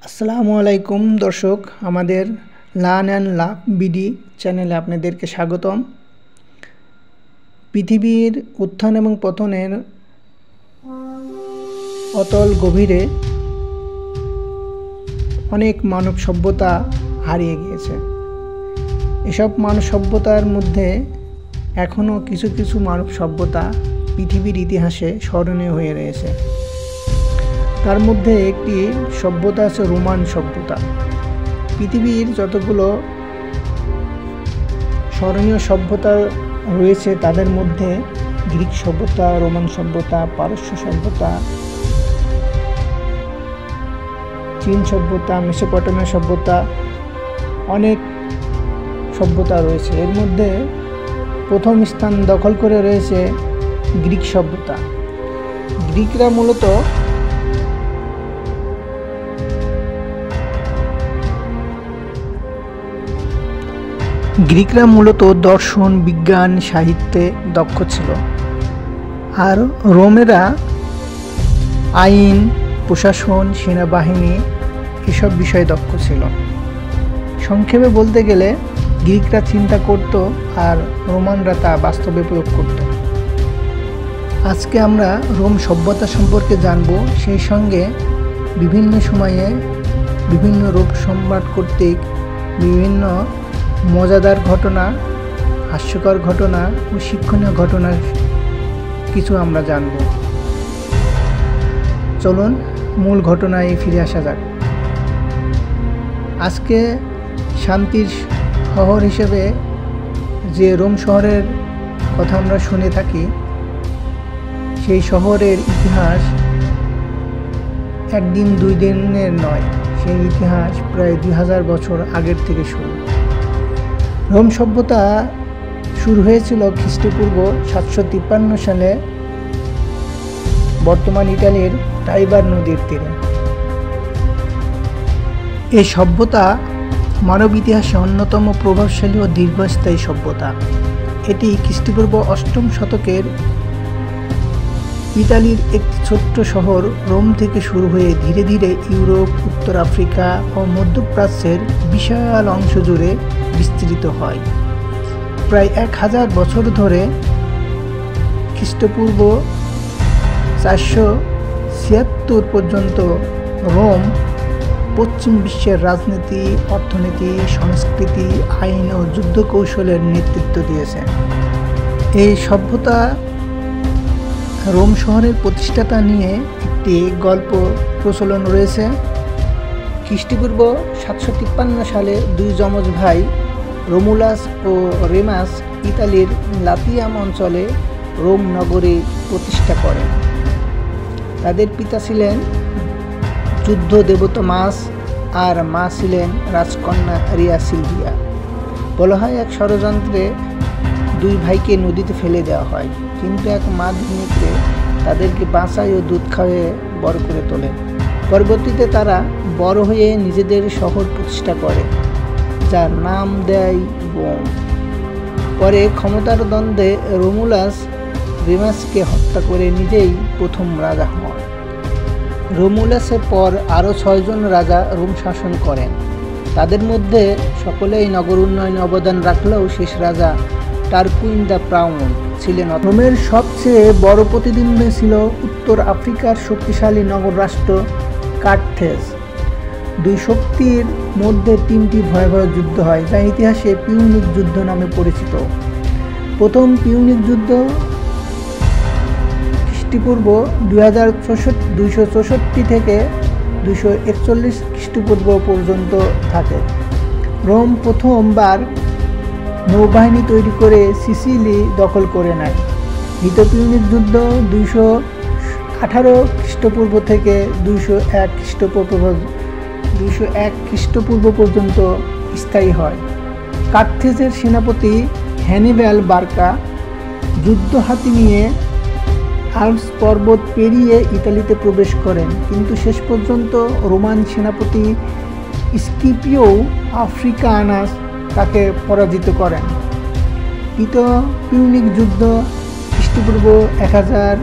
আসসালামু আলাইকুম দর্শক, আমাদের লার্ন অ্যান্ড লাভ বিডি চ্যানেলে আপনাদেরকে স্বাগতম। পৃথিবীর উত্থান এবং পতনের অতল গভীরে অনেক মানব সভ্যতা হারিয়ে গিয়েছে। এসব মানব সভ্যতার মধ্যে এখনও কিছু কিছু মানব সভ্যতা পৃথিবীর ইতিহাসে স্মরণীয় হয়ে রয়েছে। তার মধ্যে একটি সভ্যতা আছে রোমান সভ্যতা। পৃথিবীর যতগুলো স্মরণীয় সভ্যতা রয়েছে তাদের মধ্যে গ্রিক সভ্যতা, রোমান সভ্যতা, পারস্য সভ্যতা, চীন সভ্যতা, মেসোপটেমিয়া সভ্যতা, অনেক সভ্যতা রয়েছে। এর মধ্যে প্রথম স্থান দখল করে রয়েছে গ্রিক সভ্যতা। গ্রিকরা মূলত দর্শন, বিজ্ঞান, সাহিত্যে দক্ষ ছিল, আর রোমেরা আইন, প্রশাসন, সেনাবাহিনী এসব বিষয়ে দক্ষ ছিল। সংক্ষেপে বলতে গেলে গ্রিকরা চিন্তা করত আর রোমানরা তা বাস্তবে প্রয়োগ করত। আজকে আমরা রোম সভ্যতা সম্পর্কে জানব, সেই সঙ্গে বিভিন্ন সময়ে বিভিন্ন রোম সম্রাট কর্তৃক বিভিন্ন মজাদার ঘটনা, হাস্যকর ঘটনা ও শিক্ষণীয় ঘটনার কিছু আমরা জানব। চলুন মূল ঘটনায় ফিরে আসা যাক। আজকে শান্তির শহর হিসেবে যে রোম শহরের কথা আমরা শুনে থাকি, সেই শহরের ইতিহাস একদিন দুই দিনের নয়, সেই ইতিহাস প্রায় 2000 বছর আগের থেকে শুরু। রোম সভ্যতা শুরু হয়েছিল খ্রিস্টপূর্ব 753 সালে বর্তমান ইটালির টাইবার নদীর তীরে। এই সভ্যতা মানব ইতিহাসে অন্যতম প্রভাবশালী ও দীর্ঘস্থায়ী সভ্যতা। এটি খ্রিস্টপূর্ব 8ম শতকের ইতালির একটি ছোট্ট শহর রোম থেকে শুরু হয়ে ধীরে ধীরে ইউরোপ, উত্তর আফ্রিকা ও মধ্যপ্রাচ্যের বিশাল অংশ জুড়ে বিস্তৃত হয়। প্রায় 1000 বছর ধরে খ্রিস্টপূর্ব 476 পর্যন্ত রোম পশ্চিম বিশ্বের রাজনীতি, অর্থনীতি, সংস্কৃতি, আইন ও যুদ্ধ কৌশলের নেতৃত্ব দিয়েছে। এই সভ্যতা রোম শহরের প্রতিষ্ঠাতা নিয়ে একটি গল্প প্রচলন রয়েছে। খ্রিস্টপূর্ব 753 সালে দুই যমজ ভাই রোমুলাস ও রেমাস ইতালির লাতিয়াম অঞ্চলে রোম নগরী প্রতিষ্ঠা করেন। তাদের পিতা ছিলেন যুদ্ধ দেবতা মাস, আর মা ছিলেন রাজকন্যা রিয়া সিলভিয়া। বলা হয় এক ষড়যন্ত্রে দুই ভাইকে নদীতে ফেলে দেওয়া হয়, কিন্তু এক মাধবী নেকড়ে তাদেরকে বাঁচায় ও দুধ খাওয়িয়ে বড় করে তোলে। পরবর্তীতে তারা বড় হয়ে নিজেদের শহর প্রতিষ্ঠা করে, যার নাম দেয় রোম। পরে ক্ষমতার দ্বন্দ্বে রোমুলাস রেমাসকে হত্যা করে নিজেই প্রথম রাজা হন। রোমুলাসের পর আরও 6 জন রাজা রোম শাসন করেন। তাদের মধ্যে সকলেই নগর উন্নয়নে অবদান রাখলেও শেষ রাজা টারকুইন দ্য প্রাউন ছিলেন। রোমের সবচেয়ে বড় প্রতিদ্বন্দ্বী ছিল উত্তর আফ্রিকার শক্তিশালী নগর রাষ্ট্র কার্থেজ। দুই শক্তির মধ্যে 3টি ভয়াবহ যুদ্ধ হয়, যা ইতিহাসে পিউনিক যুদ্ধ নামে পরিচিত। প্রথম পিউনিক যুদ্ধ খ্রিস্টপূর্ব 264 থেকে 241 খ্রিস্টপূর্ব পর্যন্ত থাকে। রোম প্রথমবার নৌবাহিনী তৈরি করে সিসিলি দখল করে নেয়। দ্বিতীয় পিউনিক যুদ্ধ 218 খ্রিস্টপূর্ব থেকে 201 খ্রিস্টপূর্ব পর্যন্ত স্থায়ী হয়। কার্থেজের সেনাপতি হ্যানিবাল বার্কা যুদ্ধ হাতি নিয়ে আল্পস পর্বত পেরিয়ে ইতালিতে প্রবেশ করেন, কিন্তু শেষ পর্যন্ত রোমান সেনাপতি স্কিপিও আফ্রিকানাস তাকে পরাজিত করেন। তৃতীয় পিউনিক যুদ্ধ খ্রিস্টপূর্ব 1000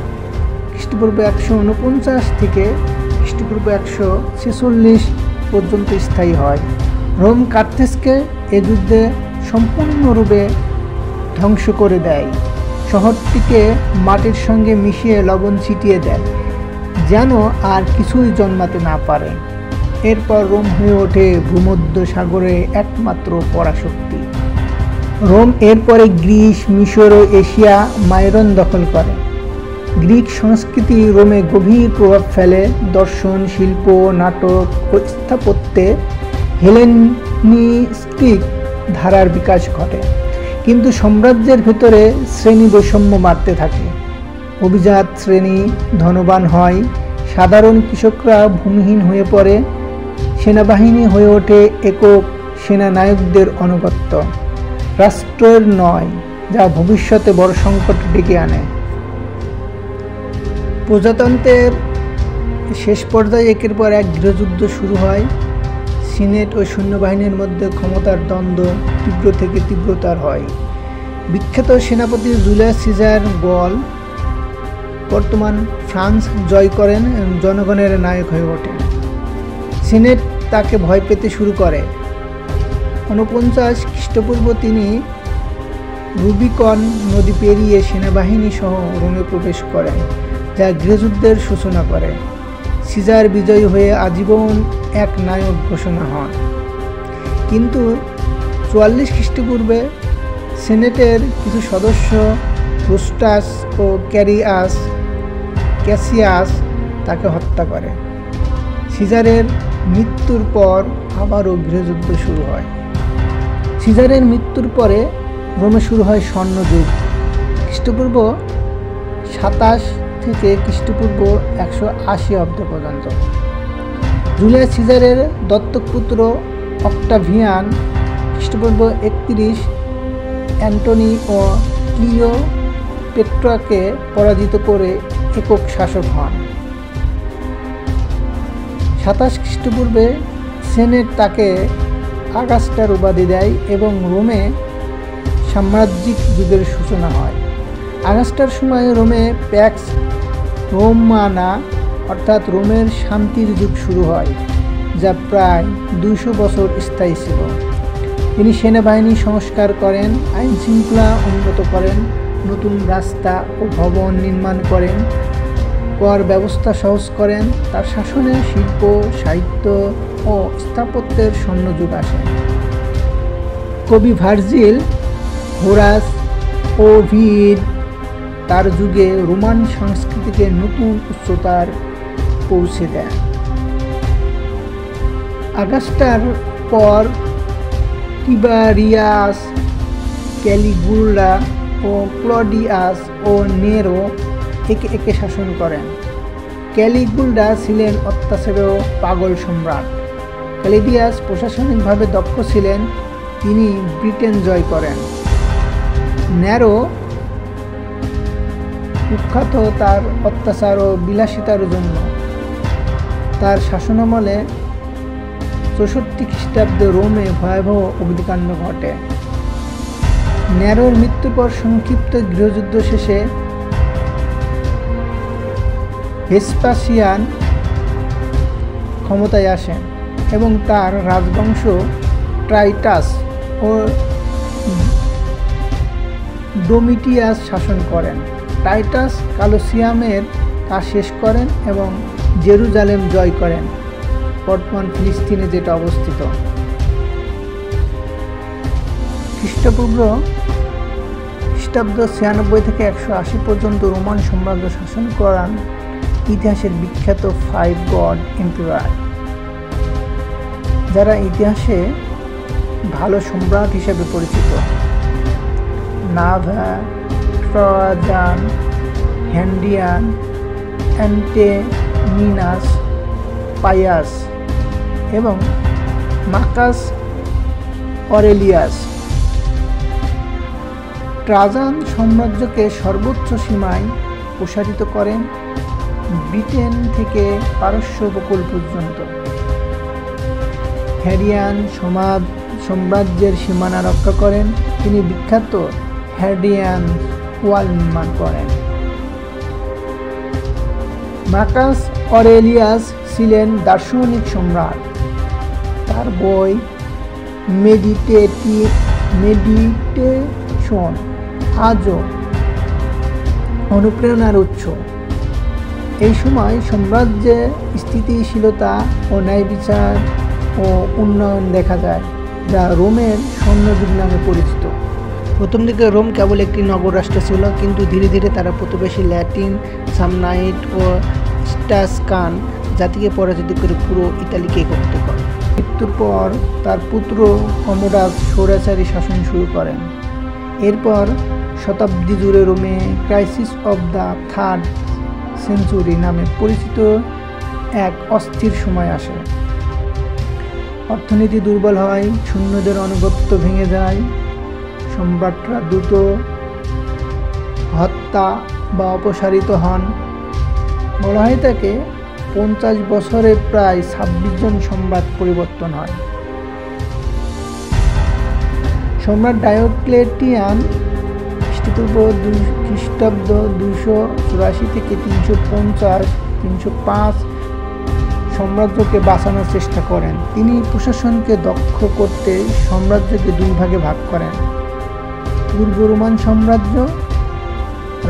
খ্রিস্টপূর্ব 149 থেকে খ্রিস্টপূর্ব 146 পর্যন্ত স্থায়ী হয়। রোম কার্থেজকে এ যুদ্ধে সম্পূর্ণরূপে ধ্বংস করে দেয়। শহরটিকে মাটির সঙ্গে মিশিয়ে লবণ ছিটিয়ে দেয় যেন আর কিছুই জন্মাতে না পারে। এরপর রোম হয়ে ওঠে ভূমধ্য সাগরে একমাত্র পরাশক্তি। রোম এরপরে গ্রিস, মিশর ও এশিয়া মাইনর দখল করে। গ্রিক সংস্কৃতি রোমে গভীর প্রভাব ফেলে। দর্শন, শিল্প, নাটক ও স্থাপত্যে হেলেনিস্টিক ধারার বিকাশ ঘটে। কিন্তু সাম্রাজ্যের ভেতরে শ্রেণী বৈষম্য বাড়তে থাকে। অভিজাত শ্রেণী ধনবান হয়, সাধারণ কৃষকরা ভূমিহীন হয়ে পড়ে, সেনাবাহিনী হয়ে ওঠে একক সেনানায়কদের আনুগত্য, রাষ্ট্রের নয়, যা ভবিষ্যতে বড় সংকট ডেকে আনে। প্রজাতন্ত্রের শেষ পর্যায়ে একের পর এক গৃহযুদ্ধ শুরু হয়। সিনেট ও সৈন্যবাহিনীর মধ্যে ক্ষমতার দ্বন্দ্ব তীব্র থেকে তীব্রতর হয়। বিখ্যাত সেনাপতি জুলিয়াস সিজার গল বর্তমান ফ্রান্স জয় করেন এবং জনগণের নায়ক হয়ে ওঠেন। সিনেট তাকে ভয় পেতে শুরু করে। 49 খ্রিস্টপূর্ব তিনি রুবিকন নদী পেরিয়ে সেনাবাহিনী সহ রোমে প্রবেশ করেন, যা গৃহযুদ্ধের সূচনা করে। সিজার বিজয়ী হয়ে আজীবন এক নায়ক ঘোষণা হন। কিন্তু 44 খ্রিস্টপূর্বে সেনেটের কিছু সদস্য রুস্টাস ও ক্যাসিয়াস তাকে হত্যা করে। সিজারের মৃত্যুর পর আবারও গৃহযুদ্ধ শুরু হয়। সিজারের মৃত্যুর পরে রোমে শুরু হয় স্বর্ণযুগ, খ্রিস্টপূর্ব 27 থেকে খ্রিস্টপূর্ব 180 অব্দ পর্যন্ত। জুলিয়াস সিজারের দত্তক পুত্র অক্টাভিয়ান খ্রিস্টপূর্ব 31 অ্যান্টনি ও ক্লিওপেট্রাকে পরাজিত করে একক শাসক হন। 27 খ্রিস্টপূর্বে সেনেট তাকে আগাস্টার উপাধি দেয় এবং রোমে সাম্রাজ্যিক যুগের সূচনা হয়। আগাস্টার সময় রোমে প্যাক্স রোমানা অর্থাৎ রোমের শান্তির যুগ শুরু হয়, যা প্রায় 200 বছর স্থায়ী ছিল। তিনি সেনাবাহিনী সংস্কার করেন, আইন শৃঙ্খলা উন্নত করেন, নতুন রাস্তা ও ভবন নির্মাণ করেন, কর ব্যবস্থা সহজ করেন। তার শাসনে শিল্প, সাহিত্য ও স্থাপত্যের স্বর্ণযুগ আসে। কবি ভার্জিল, হোরাস, ওভিড তার যুগে রোমান সংস্কৃতিকে নতুন উচ্চতার পৌঁছে দেন। আগাস্টার পর টিবারিয়াস, ক্যালিগুলা ও ক্লডিয়াস ও নেরো একে একে শাসন করেন। ক্যালিগুলা ছিলেন অত্যাচারেও পাগল সম্রাট। ক্লডিয়াস প্রশাসনিকভাবে দক্ষ ছিলেন, তিনি ব্রিটেন জয় করেন। নেরো কুখ্যাত তার অত্যাচার ও বিলাসিতার জন্য। তার শাসনামলে 64 খ্রিস্টাব্দে রোমে ভয়াবহ অগ্নিকাণ্ড ঘটে। নেরোর মৃত্যুর পর সংক্ষিপ্ত গৃহযুদ্ধ শেষে ভেসপাসিয়ান ক্ষমতায় আসেন এবং তার রাজবংশ টাইটাস ও ডোমিটিয়াস শাসন করেন। টাইটাস কলোসিয়ামের কাজ শেষ করেন এবং জেরুজালেম জয় করেন, বর্তমান ফিলিস্তিনে যেটা অবস্থিত। খ্রিস্টাব্দ 96 থেকে 180 পর্যন্ত রোমান সাম্রাজ্য শাসন করান ইতিহাসের বিখ্যাত 5 গড এম্পায়ার, যারা ইতিহাসে ভালো সম্রাট হিসেবে পরিচিত। নাভা, ট্রয়াজান, হ্যান্ডিয়ান, অ্যান্টেমিনাস, পায়াস এবং মার্কাস অরেলিয়াস। ট্রাজান সাম্রাজ্যকে সর্বোচ্চ সীমায় প্রসারিত করেন, ব্রিটেন থেকে পারস্য উপকূল পর্যন্ত। হ্যাডিয়ান সাম্রাজ্যের সীমানা রক্ষা করেন, তিনি বিখ্যাত হ্যাডিয়ান ওয়াল নির্মাণ করেন। মার্কাস অরেলিয়াস ছিলেন দার্শনিক সম্রাট, তার বই মেডিটেশন আজও অনুপ্রেরণার উৎস। এই সময় সাম্রাজ্যে স্থিতিশীলতা ও ন্যায় বিচার ও উন্নয়ন দেখা যায়, যা রোমের স্বর্ণযুগ নামে পরিচিত। প্রথম দিকে রোম কেবল একটি নগর রাষ্ট্র ছিল, কিন্তু ধীরে ধীরে তারা প্রতিবেশী ল্যাটিন, সামনাইট ও টাসকান জাতিকে পরাজিত করে পুরো ইতালিকে একত্রিত করে। মৃত্যুর পর তার পুত্র কমোডাস স্বৈরাচারী শাসন শুরু করেন। এরপর শতাব্দী জুড়ে রোমে crisis of the third century নামে পরিচিত এক অস্থির সময় আসে। অর্থনীতি দুর্বল হয়, সৈন্যদের আনুগত্য ভেঙে যায়, সম্রাটরা দ্রুত হত্যা বা অপসারিত হন। বলা হয় তাকে 50 বছরে প্রায় 26 জন সম্রাট পরিবর্তন হয়। সম্রাট ডায়োক্লেটিয়ান খ্রিস্টাব্দ 284 থেকে 305 সাম্রাজ্যকে বাঁচানোর চেষ্টা করেন। তিনি প্রশাসনকে দক্ষ করতে সাম্রাজ্যকে 2 ভাগে ভাগ করেন: পূর্ব রোমান সাম্রাজ্য,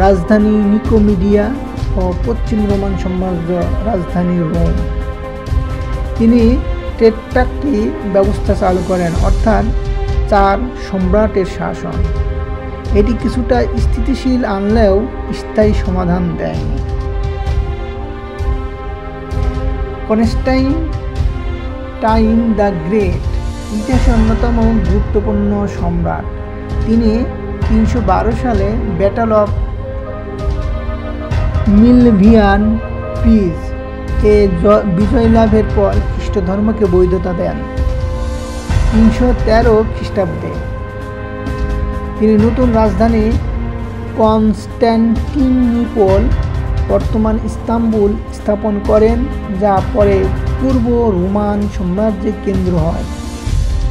রাজধানী নিকোমিডিয়া, ও পশ্চিম রোমান সাম্রাজ্য, রাজধানী রোম। তিনি টেট্রার্কি ব্যবস্থা চালু করেন, অর্থাৎ 4 সম্রাটের শাসন। এটি কিছুটা স্থিতিশীল আনলেও স্থায়ী সমাধান দেয়নি। কনস্টান্টাইন দ্য গ্রেট ইতিহাসের অন্যতম গুরুত্বপূর্ণ সম্রাট। তিনি 312 সালে ব্যাটল অফ মিলভিয়ান পিস এ বিজয় লাভের পর খ্রিস্ট ধর্মকে বৈধতা দেন। 313 খ্রিস্টাব্দে তিনি নতুন রাজধানী কনস্ট্যান্টিনোপল, বর্তমান ইস্তাম্বুল স্থাপন করেন, যা পরে পূর্ব রোমান সাম্রাজ্যের কেন্দ্র হয়।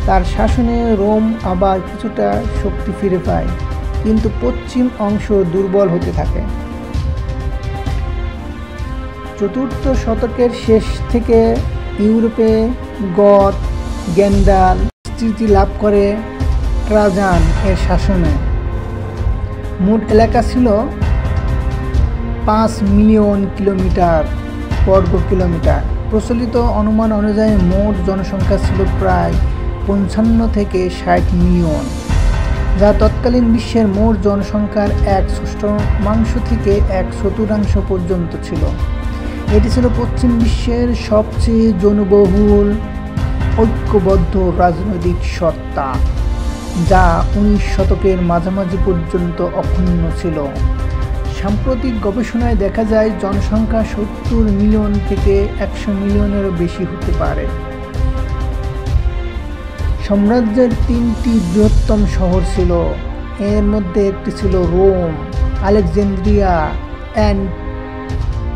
তার শাসনে রোম আবার কিছুটা শক্তি ফিরে পায়, কিন্তু পশ্চিম অংশ দুর্বল হতে থাকে। 4th শতকের শেষ থেকে ইউরোপে গথ গ্যান্ডাল স্বীকৃতি লাভ করে ট্রাজান এর শাসনে। মোট এলাকা ছিল 5 মিলিয়ন বর্গ কিলোমিটার। প্রচলিত অনুমান অনুযায়ী মোট জনসংখ্যা ছিল প্রায় 55 থেকে 60 মিলিয়ন, যা তৎকালীন বিশ্বের মোট জনসংখ্যার 1/6 থেকে 1/4 পর্যন্ত ছিল। এটি ছিল পশ্চিম বিশ্বের সবচেয়ে জনবহুল ঐক্যবদ্ধ রাজনৈতিক সত্তা, যা 19 শতকের মাঝামাঝি পর্যন্ত অক্ষুণ্ণ ছিল। সাম্প্রতিক গবেষণায় দেখা যায় জনসংখ্যা 70 মিলিয়ন থেকে 100 মিলিয়নেরও বেশি হতে পারে। সাম্রাজ্যের 3টি বৃহত্তম শহর ছিল। এর মধ্যে একটি ছিল রোম, আলেকজান্দ্রিয়া, অ্যান্টিওস।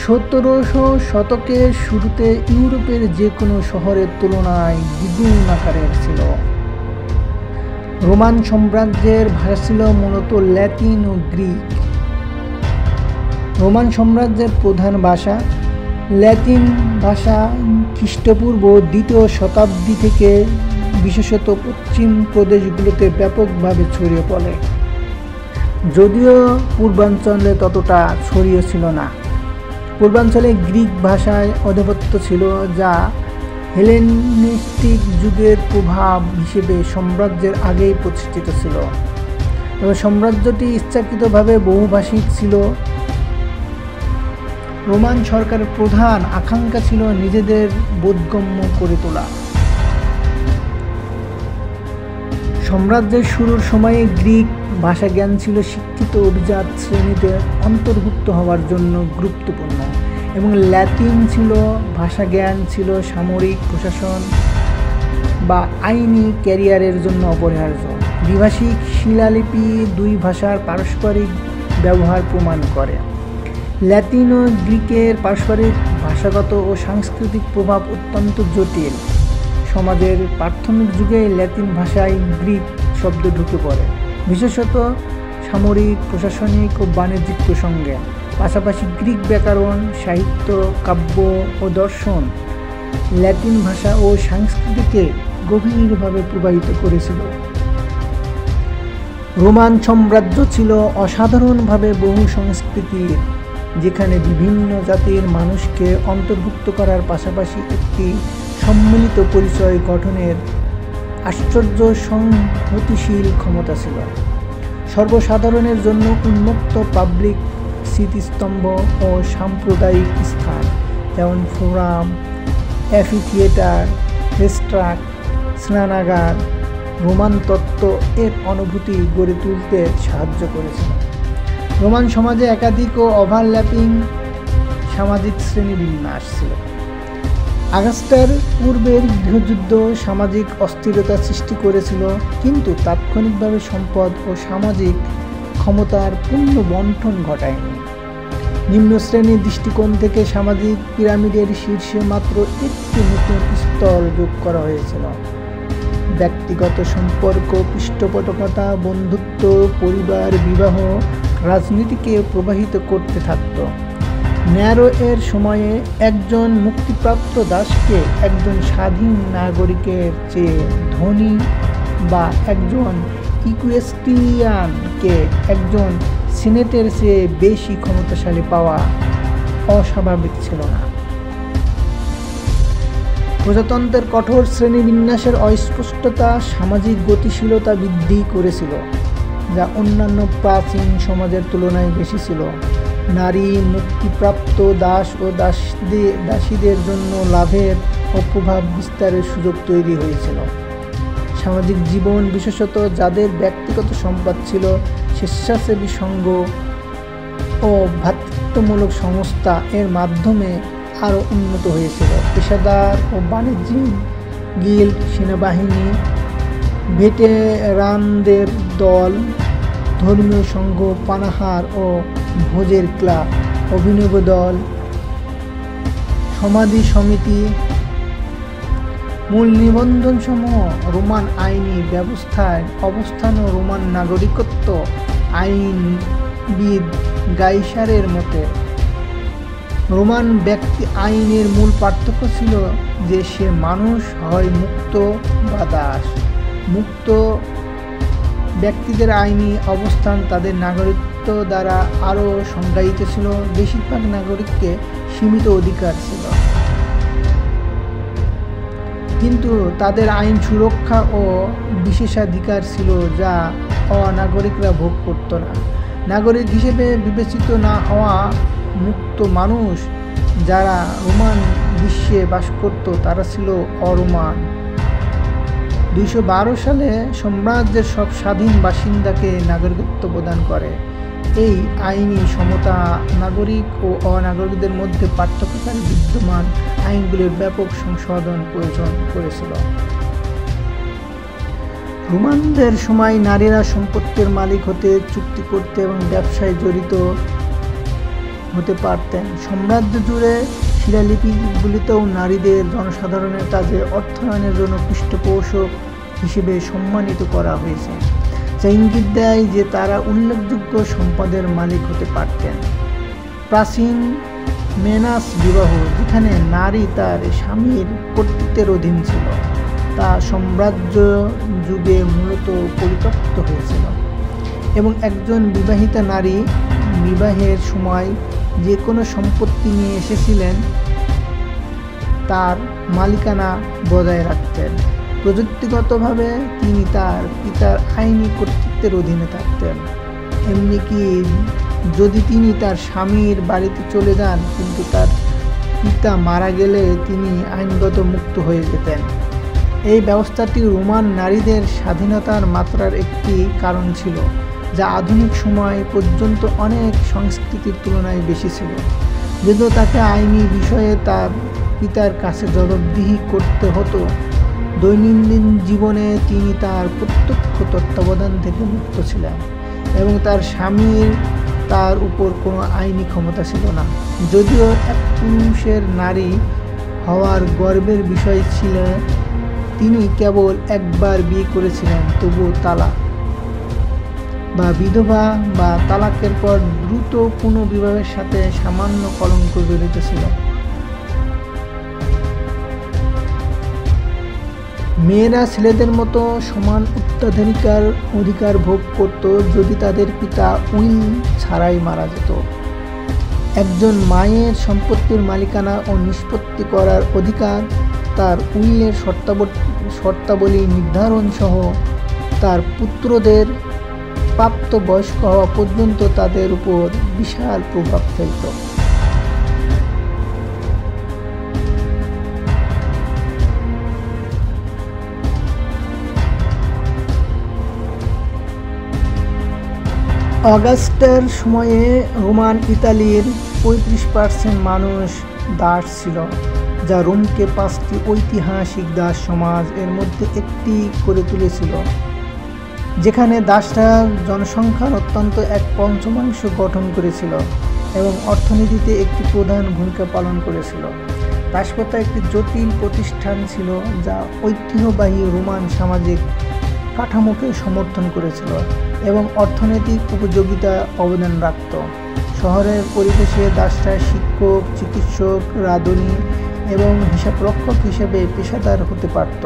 1700 শতকের শুরুতে ইউরোপের যে কোনো শহরের তুলনায় দ্বিগুণ আকারের ছিল। রোমান সাম্রাজ্যের ভাষা ছিল মূলত ল্যাটিন ও গ্রিক। রোমান সাম্রাজ্যের প্রধান ভাষা ল্যাটিন ভাষা খ্রিস্টপূর্ব 2য় শতাব্দী থেকে বিশেষত পশ্চিম প্রদেশগুলোতে ব্যাপকভাবে ছড়িয়ে পড়ে, যদিও পূর্বাঞ্চলে ততটা ছড়িয়ে ছিল না। পূর্বাঞ্চলে গ্রিক ভাষায় আধিপত্য ছিল, যা হেলেনিস্টিক যুগের প্রভাব হিসেবে সাম্রাজ্যের আগেই প্রতিষ্ঠিত ছিল। তবে সাম্রাজ্যটি ইচ্ছাকৃতভাবে বহুভাষিক ছিল। রোমান সরকারের প্রধান আকাঙ্ক্ষা ছিল নিজেদের বোধগম্য করে তোলা। সাম্রাজ্যের শুরুর সময়ে গ্রিক ভাষাজ্ঞান ছিল শিক্ষিত অভিজাত শ্রেণীতে অন্তর্ভুক্ত হওয়ার জন্য গুরুত্বপূর্ণ, এবং ল্যাটিন ভাষাজ্ঞান ছিল সামরিক প্রশাসন বা আইনি ক্যারিয়ারের জন্য অপরিহার্য। দ্বিভাষিক শিলালিপি 2 ভাষার পারস্পরিক ব্যবহার প্রমাণ করে। ল্যাটিন ও গ্রিকের পারস্পরিক ভাষাগত ও সাংস্কৃতিক প্রভাব অত্যন্ত জটিল। সমাজের প্রাথমিক যুগে ল্যাটিন ভাষায় গ্রিক শব্দ ঢুকে পড়ে, বিশেষত সামরিক, প্রশাসনিক ও বাণিজ্যিক প্রসঙ্গে। পাশাপাশি গ্রিক ব্যাকরণ, সাহিত্য, কাব্য ও দর্শন ল্যাটিন ভাষা ও সংস্কৃতিকে গভীরভাবে প্রভাবিত করেছিল। রোমান সাম্রাজ্য ছিল অসাধারণভাবে বহু সংস্কৃতির, যেখানে বিভিন্ন জাতির মানুষকে অন্তর্ভুক্ত করার পাশাপাশি একটি সম্মিলিত পরিচয় গঠনের আশ্চর্য সংহতিশীল ক্ষমতা ছিল। সর্বসাধারণের জন্য উন্মুক্ত পাবলিক স্মৃতিস্তম্ভ ও সাম্প্রদায়িক স্থান যেমন ফোরাম, অ্যাম্ফিথিয়েটার, রেস্ট্রাক, স্নানাগার রোমান তত্ত্ব এর অনুভূতি গড়ে তুলতে সাহায্য করেছিল। রোমান সমাজে একাধিক ও ওভারল্যাপিং সামাজিক শ্রেণীবিন্যাস ছিল। আগাস্টার পূর্বের গৃহযুদ্ধ সামাজিক অস্থিরতা সৃষ্টি করেছিল, কিন্তু তাৎক্ষণিকভাবে সম্পদ ও সামাজিক ক্ষমতার পূর্ণ বণ্টন ঘটায়নি। নিম্ন শ্রেণীর দৃষ্টিকোণ থেকে সামাজিক পিরামিডের শীর্ষে মাত্র একটি নতুন স্তর যোগ করা হয়েছিল। ব্যক্তিগত সম্পর্ক, পৃষ্ঠপোষকতা, বন্ধুত্ব, পরিবার, বিবাহ রাজনীতিকে প্রভাবিত করতে থাকত। ন্যারো এর সময়ে একজন মুক্তিপ্রাপ্ত দাসকে একজন স্বাধীন নাগরিকের চেয়ে ধনী বা একজন ইকুয়েস্ট্রিয়ানকে একজন সিনেটের চেয়ে বেশি ক্ষমতাশালী পাওয়া অস্বাভাবিক ছিল না। প্রজাতন্ত্রের কঠোর শ্রেণীবিন্যাসের অস্পষ্টতা সামাজিক গতিশীলতা বৃদ্ধি করেছিল, যা অন্যান্য প্রাচীন সমাজের তুলনায় বেশি ছিল। নারী, মুক্তিপ্রাপ্ত দাস ও দাসীদের জন্য লাভের ও প্রভাব বিস্তারের সুযোগ তৈরি হয়েছিল। সামাজিক জীবন, বিশেষত যাদের ব্যক্তিগত সম্পদ ছিল, স্বেচ্ছাসেবী সংঘ ও ভ্রাতৃত্বমূলক সংস্থা এর মাধ্যমে আরও উন্নত হয়েছিল। পেশাদার ও বাণিজ্যিক গিল্ড, সেনাবাহিনী, ভেটেরানদের দল, ধর্মীয় সংঘ, পানাহার ও ভোজের ক্লাব, অভিনব দল, সমাধি সমিতি, মূল নিবন্ধনসমূহ রোমান আইনি ব্যবস্থায় অবস্থান ও রোমান নাগরিকত্ব আইনবিদ গাইসারের মতে রোমান ব্যক্তি আইনের মূল পার্থক্য ছিল যে সে মানুষ হয় মুক্ত বা দাস। মুক্ত ব্যক্তিদের আইনি অবস্থান তাদের নাগরিকত্ব দ্বারা আরও সংজ্ঞায়িত ছিল। বেশিরভাগ নাগরিককে সীমিত অধিকার ছিল, কিন্তু তাদের আইন সুরক্ষা ও বিশেষাধিকার ছিল যা অনাগরিকরা ভোগ করত না। নাগরিক হিসেবে বিবেচিত না হওয়া মুক্ত মানুষ যারা রোমান বিশ্বে বাস করত তারা ছিল অরোমান। 212 সালে সাম্রাজ্যের সব স্বাধীন বাসিন্দাকে নাগরিকত্ব প্রদান করে। এই আইনি সমতা নাগরিক ও অনাগরিকদের মধ্যে পার্থক্যকারী বিদ্যমান আইনগুলির ব্যাপক সংশোধন প্রয়োজন করেছিল। রোমানদের সময় নারীরা সম্পত্তির মালিক হতে, চুক্তি করতে এবং ব্যবসায় জড়িত হতে পারতেন। সাম্রাজ্য জুড়ে শিলালিপিগুলিতেও নারীদের জনসাধারণের কাজে অর্থায়নের জন্য পৃষ্ঠপোষক হিসেবে সম্মানিত করা হয়েছে, যা ইঙ্গিত দেয় যে তারা উল্লেখযোগ্য সম্পদের মালিক হতে পারতেন। প্রাচীন মেনাস বিবাহ, যেখানে নারী তার স্বামীর কর্তৃত্বের অধীন ছিল, তা সাম্রাজ্য যুগে মূলত পরিত্যক্ত হয়েছিল এবং একজন বিবাহিতা নারী বিবাহের সময় যে কোনো সম্পত্তি নিয়ে এসেছিলেন তার মালিকানা বজায় রাখতেন। প্রযুক্তিগতভাবে তিনি তার পিতার আইনি কর্তৃত্বের অধীনে থাকতেন। এমনকি যদি তিনি তার স্বামীর বাড়িতে চলে যান কিন্তু তার পিতা মারা গেলে তিনি আইনগত মুক্ত হয়ে যেতেন। এই ব্যবস্থাটি রোমান নারীদের স্বাধীনতার মাত্রার একটি কারণ ছিল, যা আধুনিক সময় পর্যন্ত অনেক সংস্কৃতির তুলনায় বেশি ছিল। যদিও তাকে আইনি বিষয়ে তার পিতার কাছে জবাবদিহি করতে হতো, দৈনন্দিন জীবনে তিনি তার প্রত্যক্ষ তত্ত্বাবধান থেকে মুক্ত ছিলেন এবং তার স্বামীর তার উপর কোনো আইনি ক্ষমতা ছিল না। যদিও এক পুরুষের নারী হওয়ার গর্বের বিষয় ছিল, তিনি কেবল একবার বিয়ে করেছিলেন, তবুও তালাক বা বিধবা বা তালাকের পর দ্রুত পুনর্বিবাহের সাথে সামান্য কলঙ্ক জড়িত ছিল। মেয়েরা ছেলেদের মতো সমান উত্তরাধিকার অধিকার ভোগ করত যদি তাদের পিতা উইল ছাড়াই মারা যেত। একজন মায়ের সম্পত্তির মালিকানা ও নিষ্পত্তি করার অধিকার তার উইলের শর্তাবলী নির্ধারণ সহ তার পুত্রদের প্রাপ্তবয়স্ক হওয়া পর্যন্ত তাদের উপর বিশাল প্রভাব ফেলত। অগাস্টের সময়ে রোমান ইতালির 35% মানুষ দাস ছিল, যা রোমকে 5টি ঐতিহাসিক দাস সমাজ এর মধ্যে একটি করে তুলেছিল, যেখানে দাসরা জনসংখ্যার অত্যন্ত 1/5 গঠন করেছিল এবং অর্থনীতিতে একটি প্রধান ভূমিকা পালন করেছিল। দাসপ্রথা একটি জটিল প্রতিষ্ঠান ছিল যা ঐতিহ্যবাহী রোমান সামাজিক কাঠামোকে সমর্থন করেছিল এবং অর্থনৈতিক উপযোগিতা অবদান রাখত। শহরের পরিবেশে দাসরা শিক্ষক, চিকিৎসক, রাঁধুনি এবং হিসাবরক্ষক হিসেবে পেশাদার হতে পারত।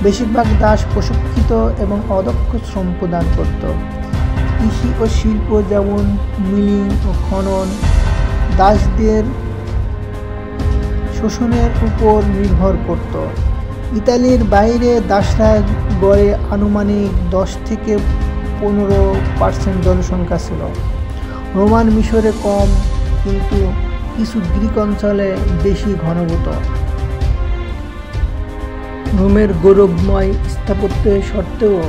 বেশিরভাগ দাস প্রশিক্ষিত এবং অদক্ষ শ্রম প্রদান করত। কৃষি ও শিল্প যেমন মিলিং ও খনন দাসদের শোষণের উপর নির্ভর করত। ইতালির বাইরে দাসরা গড়ে আনুমানিক 10 থেকে 15% জনসংখ্যা ছিল। রোমান মিশরে কম, কিন্তু কিছু গ্রিক অঞ্চলে বেশি ঘনীভূত। রোমের গৌরবময় স্থাপত্যের সত্ত্বেও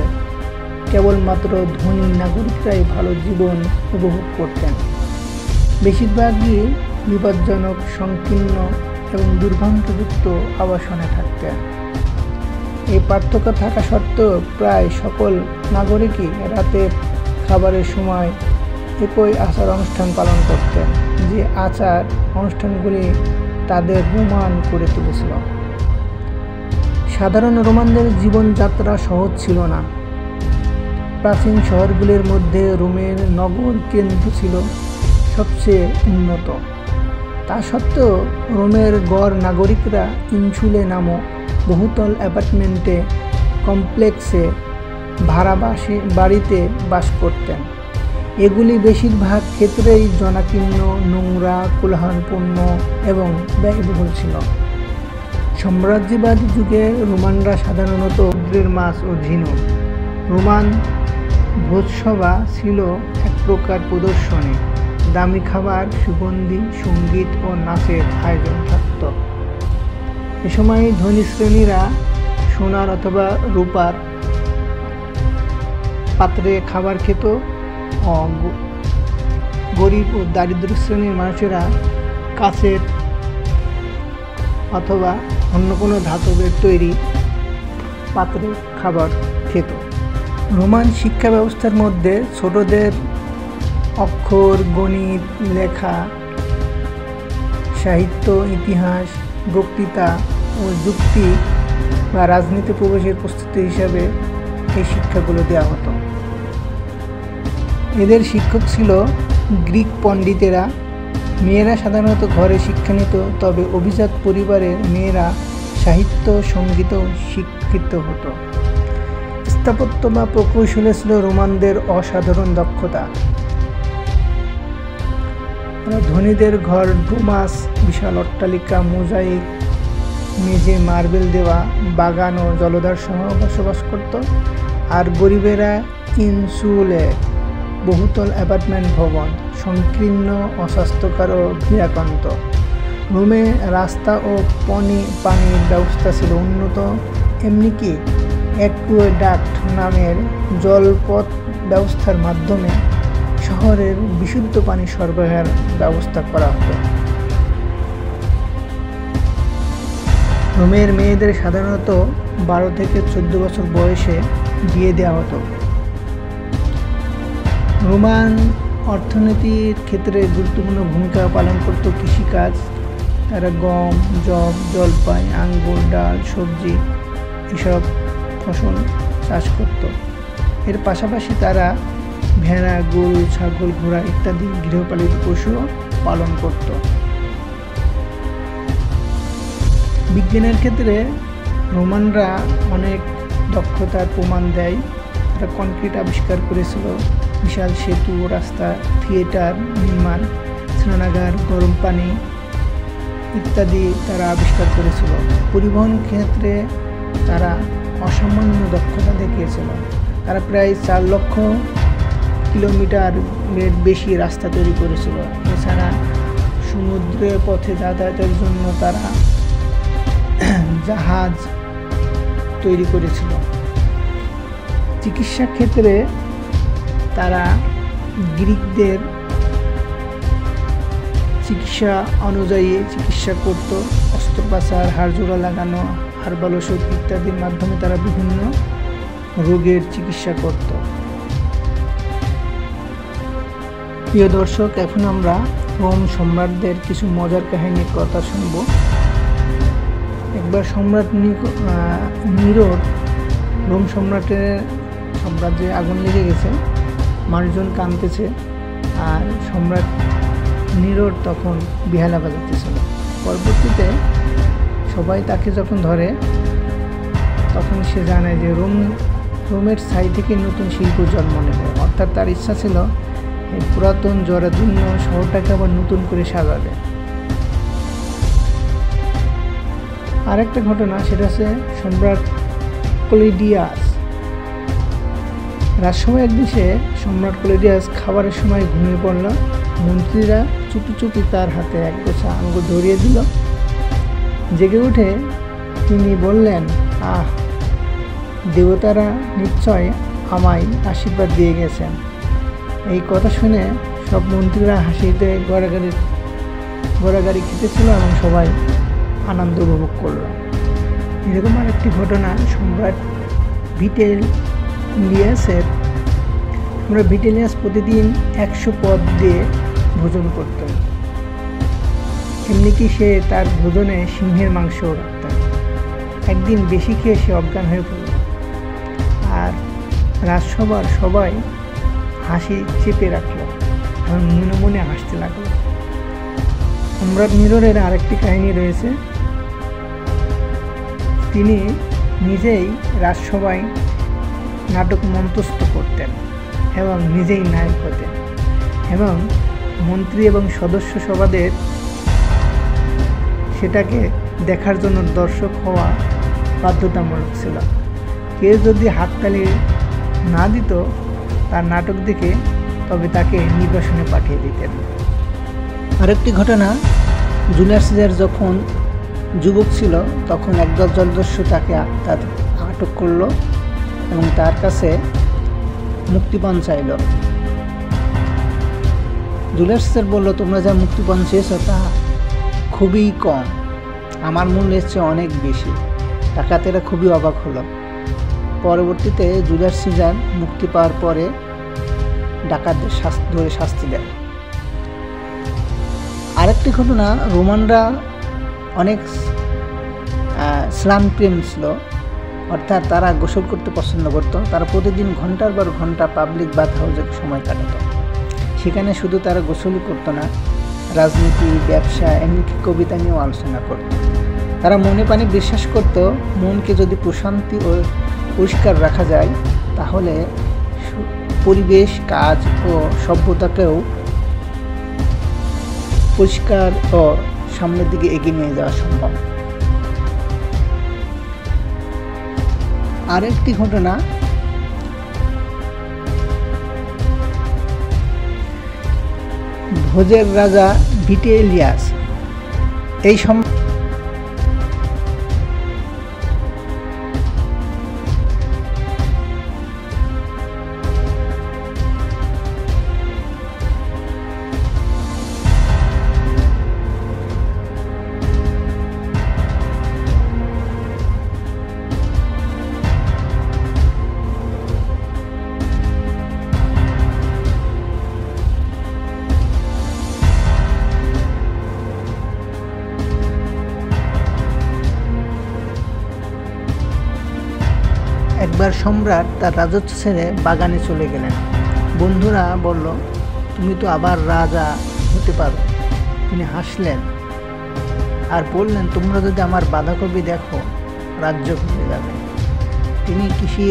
কেবলমাত্র ধনী নাগরিকরাই ভালো জীবন উপভোগ করতেন। বেশিরভাগই বিপজ্জনক, সংকীর্ণ এবং দুর্গন্ধযুক্ত আবাসনে থাকতেন। এই পার্থক্য থাকা সত্ত্বেও প্রায় সকল নাগরিকই রাতের খাবারের সময় একই আচার অনুষ্ঠান পালন করতেন, যে আচার অনুষ্ঠানগুলি তাদের রোমান করে তুলেছিল। সাধারণ রোমানদের জীবনযাত্রা সহজ ছিল না। প্রাচীন শহরগুলির মধ্যে রোমের নগর কেন্দ্র ছিল সবচেয়ে উন্নত। তা সত্ত্বেও রোমের গড় নাগরিকরা ইনসুলে নামক বহুতল অ্যাপার্টমেন্টে কমপ্লেক্সে ভাড়া বাড়িতে বাস করতেন। এগুলি বেশিরভাগ ক্ষেত্রেই জনাকীর্ণ, নোংরা, কোলাহলপূর্ণ এবং ব্যয়বহুল ছিল। সাম্রাজ্যবাদী যুগে রোমানরা সাধারণত সমুদ্রের মাছ ও ঝিনুক। রোমান ভোজসভা ছিল এক প্রকার প্রদর্শনী। দামি খাবার, সুগন্ধি, সঙ্গীত ও নাচের আয়োজন থাকত। এ সময় ধনী শ্রেণীরা সোনার অথবা রূপার পাত্রে খাবার খেত ও গরিব ও দারিদ্র শ্রেণীর মানুষেরা কাচের অথবা অন্য কোনো ধাতবের তৈরি পাত্রে খাবার খেত। রোমান শিক্ষা ব্যবস্থার মধ্যে ছোটদের অক্ষর, গণিত, লেখা, সাহিত্য, ইতিহাস, বক্তৃতা ও যুক্তি বা রাজনীতি প্রবেশের প্রস্তুতি হিসাবে এই শিক্ষাগুলো দেওয়া হতো। এদের শিক্ষক ছিল গ্রিক পণ্ডিতেরা। মেয়েরা সাধারণত ঘরে শিক্ষা নিত, তবে অভিজাত পরিবারের মেয়েরা সাহিত্য, সঙ্গীত শিক্ষিত হতো। স্থাপত্য বা প্রকৌশলে ছিল রোমানদের অসাধারণ দক্ষতা। ধনীদের ঘর ডোমাস, বিশাল অট্টালিকা, মোজাইক, মেঝে মার্বেল দেওয়া বাগান ও জলধার সহ বসবাস করত। আর গরিবেরা ইনসুলে বহুতল অ্যাপার্টমেন্ট ভবন, সংকীর্ণ, অস্বাস্থ্যকর ও ভিড়াক্রান্ত। রোমে রাস্তা ও পানির ব্যবস্থা ছিল উন্নত, এমনকি অ্যাকুয়েডাক্ট নামের জলপথ ব্যবস্থার মাধ্যমে শহরের বিশুদ্ধ পানি সরবরাহের ব্যবস্থা করা হতো। রোমের মেয়েদের সাধারণত 12 থেকে 14 বছর বয়সে বিয়ে দেওয়া হতো। রোমান অর্থনীতির ক্ষেত্রে গুরুত্বপূর্ণ ভূমিকা পালন করত কৃষিকাজ। তারা গম, যব, জলপাই, আঙ্গুর, ডাল, সবজি এসব ফসল চাষ করত। এর পাশাপাশি তারা ভেড়া, গরু, ছাগল, ঘোড়া ইত্যাদি গৃহপালিত পশুও পালন করত। বিজ্ঞানের ক্ষেত্রে রোমানরা অনেক দক্ষতার প্রমাণ দেয়। তারা কনক্রিট আবিষ্কার করেছিল, বিশাল সেতু, রাস্তা, থিয়েটার নির্মাণ, স্নানাগার, গরম পানি ইত্যাদি তারা আবিষ্কার করেছিল। পরিবহন ক্ষেত্রে তারা অসামান্য দক্ষতা দেখিয়েছিল। তারা প্রায় 4 লক্ষ কিলোমিটারের বেশি রাস্তা তৈরি করেছিল। এছাড়া সমুদ্রের পথে যাতায়াতের জন্য তারা জাহাজ তৈরি করেছিল। চিকিৎসা ক্ষেত্রে তারা গ্রিকদের চিকিৎসা অনুযায়ী চিকিৎসা করত। অস্ত্রোপচার, হাড় জোড়া লাগানো, হার্বাল ওষুধ ইত্যাদির মাধ্যমে তারা বিভিন্ন রোগের চিকিৎসা করত। প্রিয় দর্শক, এখন আমরা রোম সম্রাটদের কিছু মজার কাহিনীর কথা শুনব। একবার সম্রাট নিরোর রোম সাম্রাজ্যে আগুন লেগে গেছে, মানুষজন কাঁদতেছে, আর সম্রাট নিরোর তখন বেহালা বাজাতেছিল। পরবর্তীতে সবাই তাকে যখন ধরে তখন সে জানে যে রোমের ছাই থেকে নতুন শিল্প জন্ম নেবে। অর্থাৎ তার ইচ্ছা ছিল এই পুরাতন জরাজীর্ণ শহরটাকে আবার নতুন করে সাজাবে। আরেকটা ঘটনা, সেটা হচ্ছে সম্রাট ক্লডিয়াস। রাজসভায় একদিন সম্রাট ক্লডিয়াস খাবারের সময় ঘুমিয়ে পড়ল। মন্ত্রীরা চুপি চুপি তার হাতে এক গোছা আঙ্গুর ধরিয়ে দিল। জেগে উঠে তিনি বললেন, আহ, দেবতারা নিশ্চয় আমায় আশীর্বাদ দিয়ে গেছেন। এই কথা শুনে সব মন্ত্রীরা হাসিতে গড়াগড়ি খেতেছিল এবং সবাই আনন্দ উপভোগ করল। এরকম আরেকটি ঘটনা, সম্রাট ভিটেলিয়াস প্রতিদিন 100 পদ দিয়ে ভোজন করতেন। এমনিকি সে তার ভোজনে সিংহের মাংসও রাখতেন। একদিন বেশি খেয়ে সে অজ্ঞান হয়ে পড়ল, আর রাজসভার সবাই হাসি চেপে রাখল এবং মনে মনে হাসতে লাগলো। সম্রাট নিরোর আরেকটি কাহিনী রয়েছে। তিনি নিজেই রাজসভায় নাটক মঞ্চস্থ করতেন এবং নিজেই নায়ক হতেন, এবং মন্ত্রী এবং সদস্য সভাদের সেটাকে দেখার জন্য দর্শক হওয়া বাধ্যতামূলক ছিল। কেউ যদি হাততালি না দিত তার নাটক দেখে, তবে তাকে নির্বাসনে পাঠিয়ে দিতেন। আরেকটি ঘটনা, জুলিয়াস সিজার যখন যুবক ছিল তখন একদল জলদস্যু তাকে আটক করলো এবং তার কাছে মুক্তিপণ চাইল। জুলিয়াস সিজার বলল, তোমরা যা মুক্তিপণ চেয়েছ তা খুবই কম, আমার মূল্যের চেয়ে অনেক বেশি। ডাকাতেরা খুবই অবাক হলো। পরবর্তীতে জুলিয়াস সিজার মুক্তি পাওয়ার পরে ডাকাতদের ধরে শাস্তি দেন। আরেকটি ঘটনা, রোমানরা অনেক স্নান প্রেম ছিল, অর্থাৎ তারা গোসল করতে পছন্দ করত। তারা প্রতিদিন ঘন্টার পর ঘন্টা পাবলিক বাথ হাউসে সময় কাটাত। সেখানে শুধু তারা গোসলই করতো না, রাজনীতি, ব্যবসা, এমনকি কবিতা নিয়েও আলোচনা করত। তারা মনে প্রাণে বিশ্বাস করত, মনকে যদি প্রশান্তি ও পরিষ্কার রাখা যায় তাহলে পরিবেশ, কাজ ও সভ্যতাকেও পরিষ্কার ও সামনের দিকে এগিয়ে নিয়ে যাওয়া সম্ভব। আরেকটি ঘটনা, ভোজের রাজা ভিটেলিয়াস। এই একবার সম্রাট তার রাজত্ব ছেড়ে বাগানে চলে গেলেন। বন্ধুরা বলল, তুমি তো আবার রাজা হতে পারো। তিনি হাসলেন আর বললেন, তোমরা যদি আমার বাঁধাকপি দেখো রাজ্য ভেঙে যাবে। তিনি কৃষি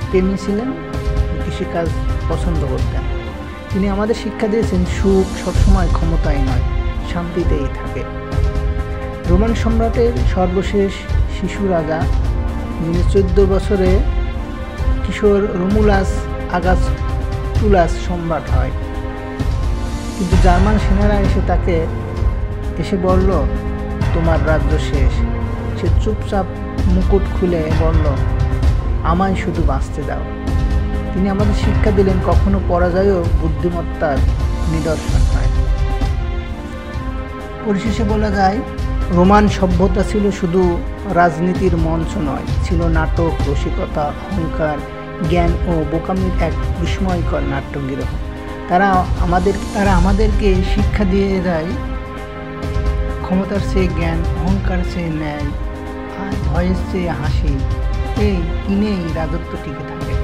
প্রেমী ছিলেন, কৃষিকাজ পছন্দ করতেন। তিনি আমাদের শিক্ষা দিয়েছেন সুখ সবসময় ক্ষমতায় নয়, শান্তিতেই থাকে। রোমান সম্রাটের সর্বশেষ শিশু রাজা, যিনি 14 বছরে কিশোর রোমুলাস আগাস্টুলাস সম্রাট হয়। কিন্তু জার্মান সেনারা এসে বলল, তোমার রাজ্য শেষ। সে চুপচাপ মুকুট খুলে বলল, আমায় শুধু বাঁচতে দাও। তিনি আমাদের শিক্ষা দিলেন, কখনো পরাজয়ও বুদ্ধিমত্তার নিদর্শন হয়। পরিশেষে বলা যায়, রোমান সভ্যতা ছিল শুধু রাজনীতির মঞ্চ নয়, ছিল নাটক, রসিকতা, অহংকার, জ্ঞান ও বোকামির এক বিস্ময়কর নাট্যগৃহ। তারা আমাদেরকে শিক্ষা দিয়ে যায়, ক্ষমতার চেয়ে জ্ঞান, অহংকার চেয়ে ন্যায়, আর ভয়ের চেয়ে হাসি, এই তিনেই রাজত্ব টিকে থাকে।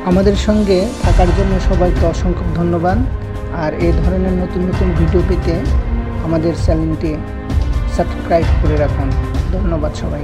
আমাদের সঙ্গে থাকার জন্য সবাইকে অসংখ্য ধন্যবাদ। আর এই ধরনের নতুন নতুন ভিডিও পেতে আমাদের চ্যানেলটি সাবস্ক্রাইব করে রাখুন। ধন্যবাদ সবাই।